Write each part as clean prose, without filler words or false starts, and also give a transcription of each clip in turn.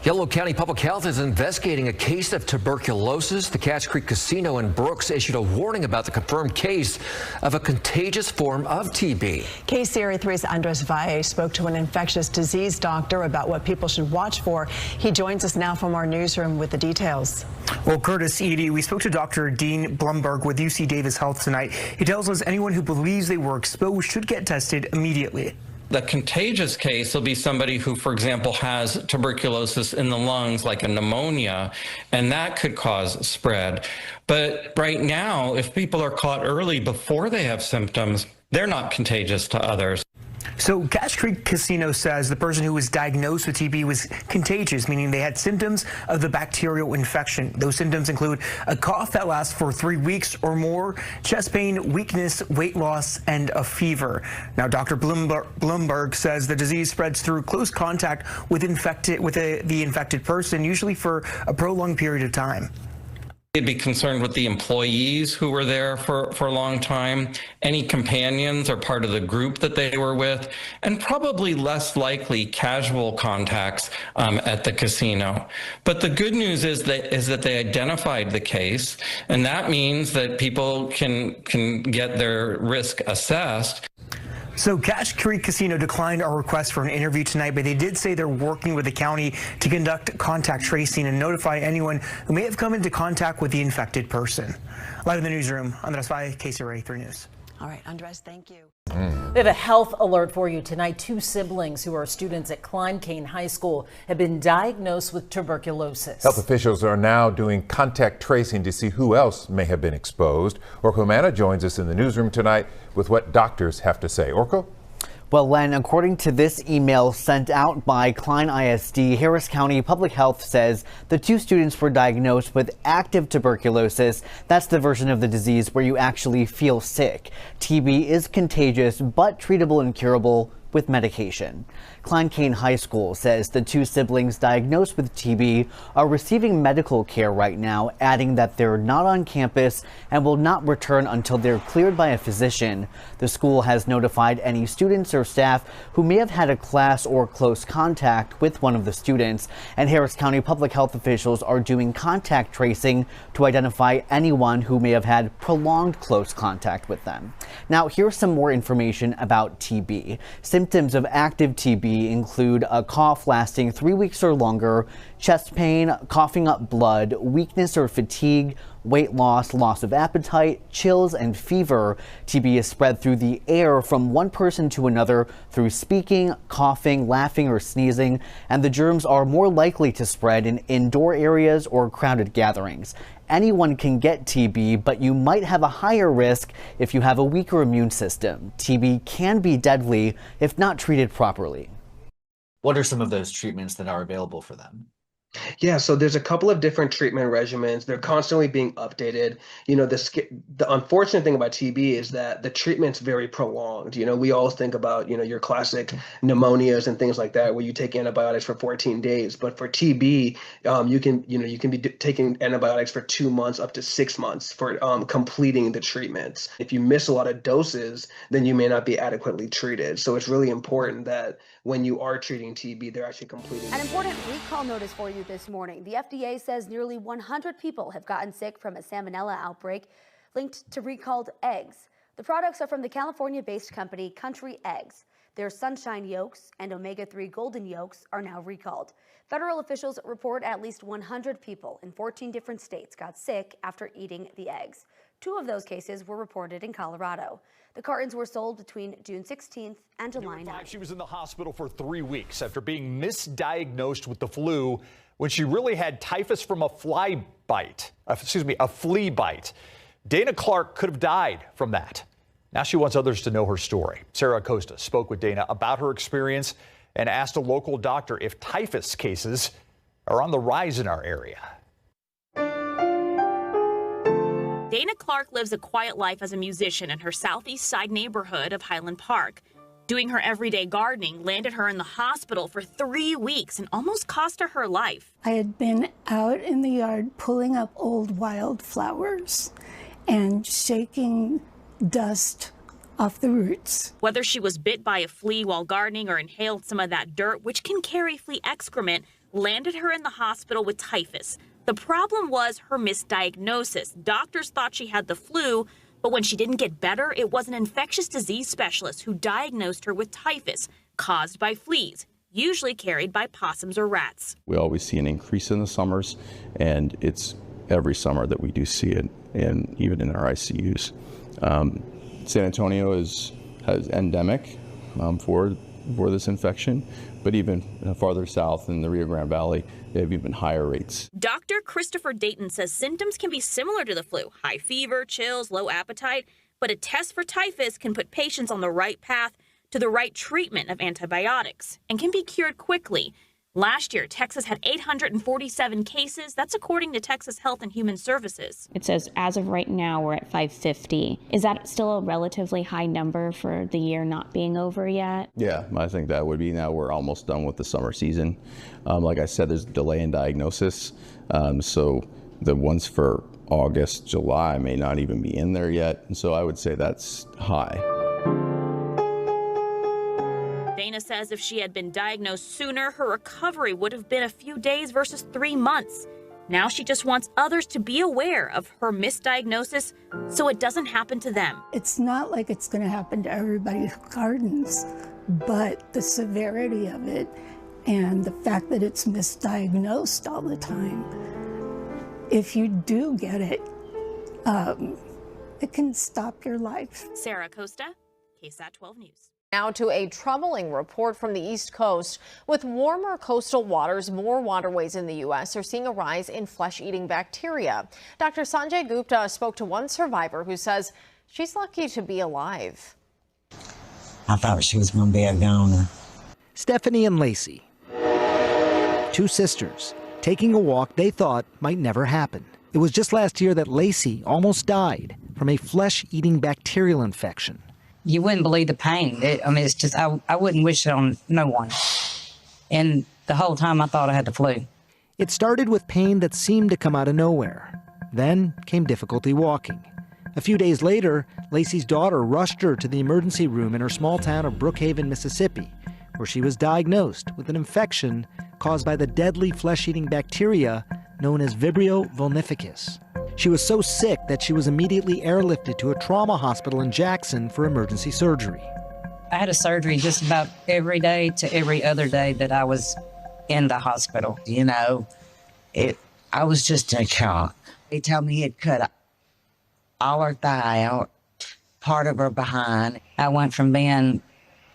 Yolo County Public Health is investigating a case of tuberculosis. The Cache Creek Casino in Brooks issued a warning about the confirmed case of a contagious form of TB. PT3's Andres Valle spoke to an infectious disease doctor about what people should watch for. He joins us now from our newsroom with the details. Well, Curtis, Edie, we spoke to Dr. Dean Blumberg with UC Davis Health tonight. He tells us anyone who believes they were exposed should get tested immediately. The contagious case will be somebody who, for example, has tuberculosis in the lungs, like a pneumonia, and that could cause spread. But right now, if people are caught early before they have symptoms, they're not contagious to others. So Cache Creek Casino says the person who was diagnosed with TB was contagious, meaning they had symptoms of the bacterial infection. Those symptoms include a cough that lasts for 3 weeks or more, chest pain, weakness, weight loss, and a fever. Now, Dr. Blumberg says the disease spreads through close contact with the infected person, usually for a prolonged period of time. They'd be concerned with the employees who were there for a long time, any companions or part of the group that they were with, and probably less likely casual contacts at the casino. But the good news is that they identified the case, and that means that people can get their risk assessed. So Cache Creek Casino declined our request for an interview tonight, but they did say they're working with the county to conduct contact tracing and notify anyone who may have come into contact with the infected person. Live in the newsroom, Andres Valle, KCRA 3 News. All right, Andres, thank you. We have a health alert for you tonight. 2 siblings who are students at Klein Cain High School have been diagnosed with tuberculosis. Health officials are now doing contact tracing to see who else may have been exposed. Orko Manna joins us in the newsroom tonight with what doctors have to say. Orko? Well, Len, according to this email sent out by Klein ISD, Harris County Public Health says the 2 students were diagnosed with active tuberculosis. That's the version of the disease where you actually feel sick. TB is contagious, but treatable and curable with medication. Klein Cain High School says the 2 siblings diagnosed with TB are receiving medical care right now, adding that they're not on campus and will not return until they're cleared by a physician. The school has notified any students or staff who may have had a class or close contact with one of the students, and Harris County public health officials are doing contact tracing to identify anyone who may have had prolonged close contact with them. Now, here's some more information about TB. Symptoms of active TB include a cough lasting 3 weeks or longer, chest pain, coughing up blood, weakness or fatigue, weight loss, loss of appetite, chills, and fever. TB is spread through the air from one person to another through speaking, coughing, laughing, or sneezing, and the germs are more likely to spread in indoor areas or crowded gatherings. Anyone can get TB, but you might have a higher risk if you have a weaker immune system. TB can be deadly if not treated properly. What are some of those treatments that are available for them? Yeah, so there's a couple of different treatment regimens. They're constantly being updated. You know, the unfortunate thing about TB is that the treatment's very prolonged. You know, we all think about, you know, your classic pneumonias and things like that, where you take antibiotics for 14 days. But for TB, you can be taking antibiotics for 2 months up to 6 months for completing the treatments. If you miss a lot of doses, then you may not be adequately treated. So it's really important that when you are treating TB, they're actually completing. An important recall notice for you this morning. The FDA says nearly 100 people have gotten sick from a salmonella outbreak linked to recalled eggs. The products are from the California-based company Country Eggs. Their sunshine yolks and omega-3 golden yolks are now recalled. Federal officials report at least 100 people in 14 different states got sick after eating the eggs. 2 of those cases were reported in Colorado. The cartons were sold between June 16th and July 9th. She was in the hospital for 3 weeks after being misdiagnosed with the flu when she really had typhus from a flea bite. Dana Clark could have died from that. Now she wants others to know her story. Sarah Acosta spoke with Dana about her experience and asked a local doctor if typhus cases are on the rise in our area. Dana Clark lives a quiet life as a musician in her southeast side neighborhood of Highland Park. Doing her everyday gardening landed her in the hospital for 3 weeks and almost cost her life. I had been out in the yard pulling up old wildflowers and shaking dust off the roots. Whether she was bit by a flea while gardening or inhaled some of that dirt, which can carry flea excrement, landed her in the hospital with typhus. The problem was her misdiagnosis. Doctors thought she had the flu, but when she didn't get better, it was an infectious disease specialist who diagnosed her with typhus caused by fleas, usually carried by possums or rats. We always see an increase in the summers, and it's every summer that we do see it, and even in our ICUs. San Antonio has endemic for this infection, but even farther south in the Rio Grande Valley, they have even higher rates. Dr. Christopher Dayton says symptoms can be similar to the flu: high fever, chills, low appetite, but a test for typhus can put patients on the right path to the right treatment of antibiotics and can be cured quickly. Last year, Texas had 847 cases. That's according to Texas Health and Human Services. It says as of right now, we're at 550. Is that still a relatively high number for the year not being over yet? Yeah, I think that would be. Now we're almost done with the summer season. Like I said, there's a delay in diagnosis. So the ones for August, July may not even be in there yet. And so I would say that's high. Dana says if she had been diagnosed sooner, her recovery would have been a few days versus 3 months. Now she just wants others to be aware of her misdiagnosis so it doesn't happen to them. It's not like it's going to happen to everybody who gardens, but the severity of it and the fact that it's misdiagnosed all the time, if you do get it, it can stop your life. Sarah Costa, KSAT 12 News. Now to a troubling report from the East Coast. With warmer coastal waters, more waterways in the U.S. are seeing a rise in flesh-eating bacteria. Dr. Sanjay Gupta spoke to one survivor who says she's lucky to be alive. I thought she was going to be a goner. Stephanie and Lacey, two sisters, taking a walk they thought might never happen. It was just last year that Lacey almost died from a flesh-eating bacterial infection. You wouldn't believe the pain. It's just, I wouldn't wish it on no one. And the whole time I thought I had the flu. It started with pain that seemed to come out of nowhere. Then came difficulty walking. A few days later, Lacey's daughter rushed her to the emergency room in her small town of Brookhaven, Mississippi, where she was diagnosed with an infection caused by the deadly flesh-eating bacteria known as Vibrio vulnificus. She was so sick that she was immediately airlifted to a trauma hospital in Jackson for emergency surgery. I had a surgery just about every day to every other day that I was in the hospital. You know, I was just in shock. They told me he'd cut all her thigh out, part of her behind. I went from being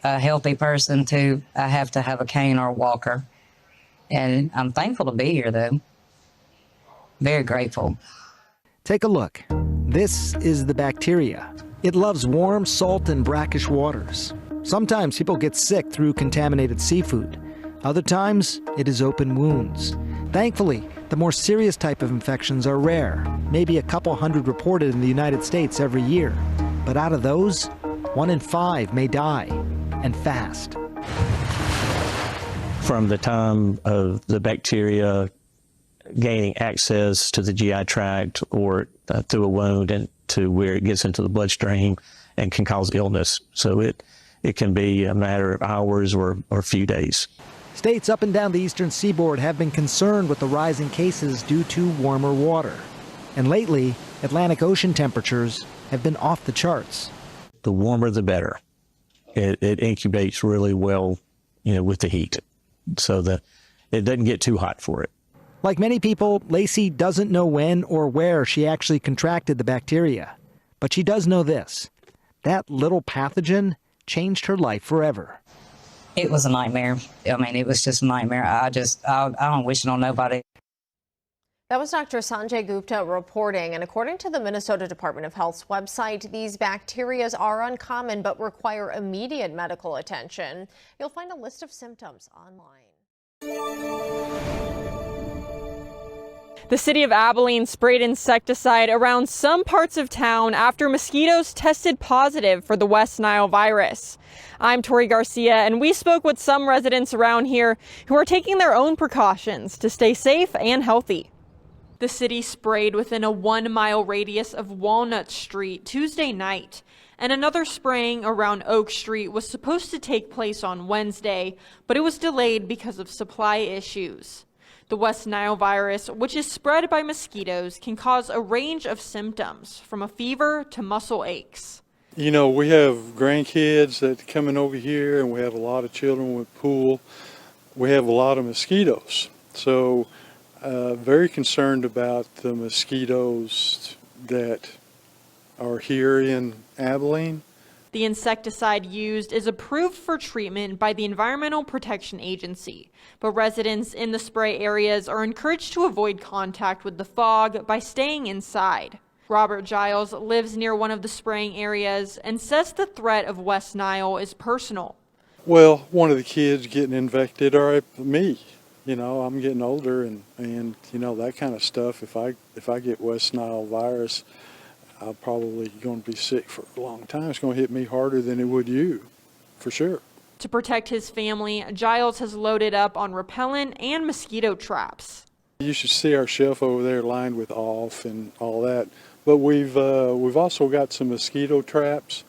a healthy person to I have to have a cane or a walker. And I'm thankful to be here, though. Very grateful. Take a look. This is the bacteria. It loves warm, salt, and brackish waters. Sometimes people get sick through contaminated seafood. Other times, it is open wounds. Thankfully, the more serious type of infections are rare, maybe a couple hundred reported in the United States every year. But out of those, 1 in 5 may die, and fast. From the time of the bacteria gaining access to the GI tract or through a wound and to where it gets into the bloodstream and can cause illness. So it can be a matter of hours or a few days. States up and down the eastern seaboard have been concerned with the rising cases due to warmer water. And lately, Atlantic Ocean temperatures have been off the charts. The warmer, the better. It incubates really well, with the heat, so that it doesn't get too hot for it. Like many people, Lacey doesn't know when or where she actually contracted the bacteria. But she does know this. That little pathogen changed her life forever. It was a nightmare. It was just a nightmare. I don't wish it on nobody. That was Dr. Sanjay Gupta reporting, and according to the Minnesota Department of Health's website, these bacteria are uncommon but require immediate medical attention. You'll find a list of symptoms online. The city of Abilene sprayed insecticide around some parts of town after mosquitoes tested positive for the West Nile virus. I'm Tori Garcia, and we spoke with some residents around here who are taking their own precautions to stay safe and healthy. The city sprayed within a 1-mile radius of Walnut Street Tuesday night, and another spraying around Oak Street was supposed to take place on Wednesday, but it was delayed because of supply issues. The West Nile virus, which is spread by mosquitoes, can cause a range of symptoms, from a fever to muscle aches. You know, we have grandkids that coming over here, and we have a lot of children with pool. We have a lot of mosquitoes. So very concerned about the mosquitoes that are here in Abilene. The insecticide used is approved for treatment by the Environmental Protection Agency, but residents in the spray areas are encouraged to avoid contact with the fog by staying inside. Robert Giles lives near one of the spraying areas and says the threat of West Nile is personal. Well, one of the kids getting infected, or me. You know, I'm getting older, and you know, that kind of stuff. If I get West Nile virus, I'm probably going to be sick for a long time. It's going to hit me harder than it would you, for sure. To protect his family, Giles has loaded up on repellent and mosquito traps. You should see our shelf over there lined with off and all that. But we've also got some mosquito traps.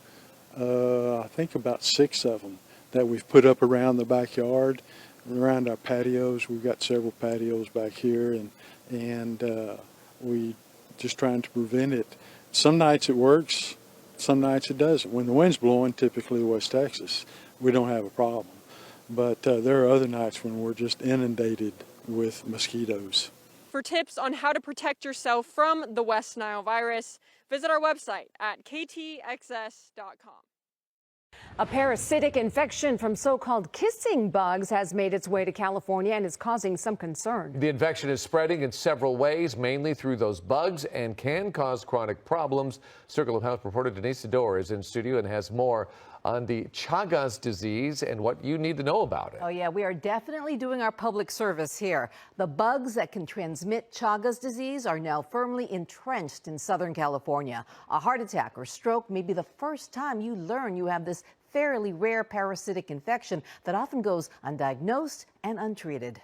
I think about 6 of them that we've put up around the backyard, around our patios. We've got several patios back here, and we just trying to prevent it. Some nights it works, some nights it doesn't. When the wind's blowing, typically West Texas, we don't have a problem. But there are other nights when we're just inundated with mosquitoes. For tips on how to protect yourself from the West Nile virus, visit our website at ktxs.com. A parasitic infection from so-called kissing bugs has made its way to California and is causing some concern. The infection is spreading in several ways, mainly through those bugs, and can cause chronic problems. Circle of Health reporter Denise Sador is in studio and has more on the Chagas disease and what you need to know about it. Oh yeah, we are definitely doing our public service here. The bugs that can transmit Chagas disease are now firmly entrenched in Southern California. A heart attack or stroke may be the first time you learn you have this fairly rare parasitic infection that often goes undiagnosed and untreated.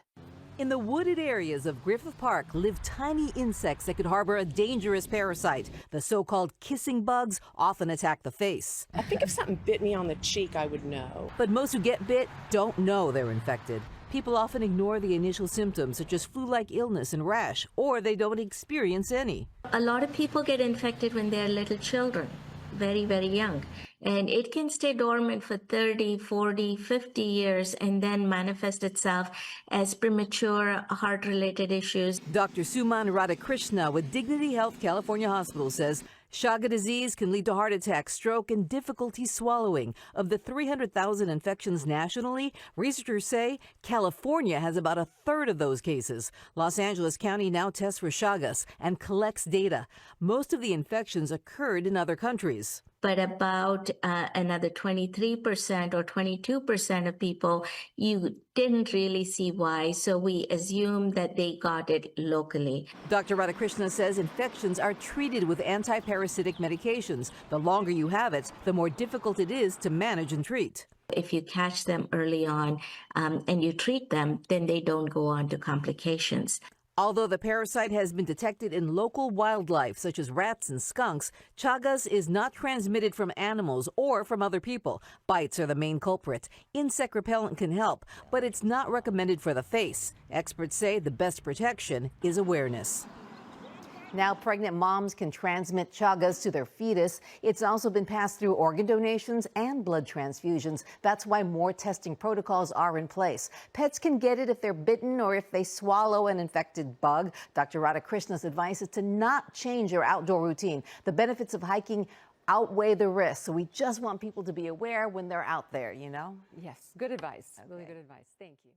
In the wooded areas of Griffith Park live tiny insects that could harbor a dangerous parasite. The so-called kissing bugs often attack the face. I think if something bit me on the cheek, I would know. But most who get bit don't know they're infected. People often ignore the initial symptoms such as flu-like illness and rash, or they don't experience any. A lot of people get infected when they're little children, very, very young. And it can stay dormant for 30, 40, 50 years and then manifest itself as premature heart-related issues. Dr. Suman Radhakrishna with Dignity Health California Hospital says Chagas disease can lead to heart attack, stroke, and difficulty swallowing. Of the 300,000 infections nationally, researchers say California has about a third of those cases. Los Angeles County now tests for Chagas and collects data. Most of the infections occurred in other countries. But about another 23% or 22% of people, you didn't really see why, so we assume that they got it locally. Dr. Radhakrishna says infections are treated with anti-parasitic medications. The longer you have it, the more difficult it is to manage and treat. If you catch them early on and you treat them, then they don't go on to complications. Although the parasite has been detected in local wildlife, such as rats and skunks, Chagas is not transmitted from animals or from other people. Bites are the main culprit. Insect repellent can help, but it's not recommended for the face. Experts say the best protection is awareness. Now pregnant moms can transmit Chagas to their fetus. It's also been passed through organ donations and blood transfusions. That's why more testing protocols are in place. Pets can get it if they're bitten or if they swallow an infected bug. Dr. Radhakrishna's advice is to not change your outdoor routine. The benefits of hiking outweigh the risks. So we just want people to be aware when they're out there, you know? Yes, good advice. Okay. Really good advice. Thank you.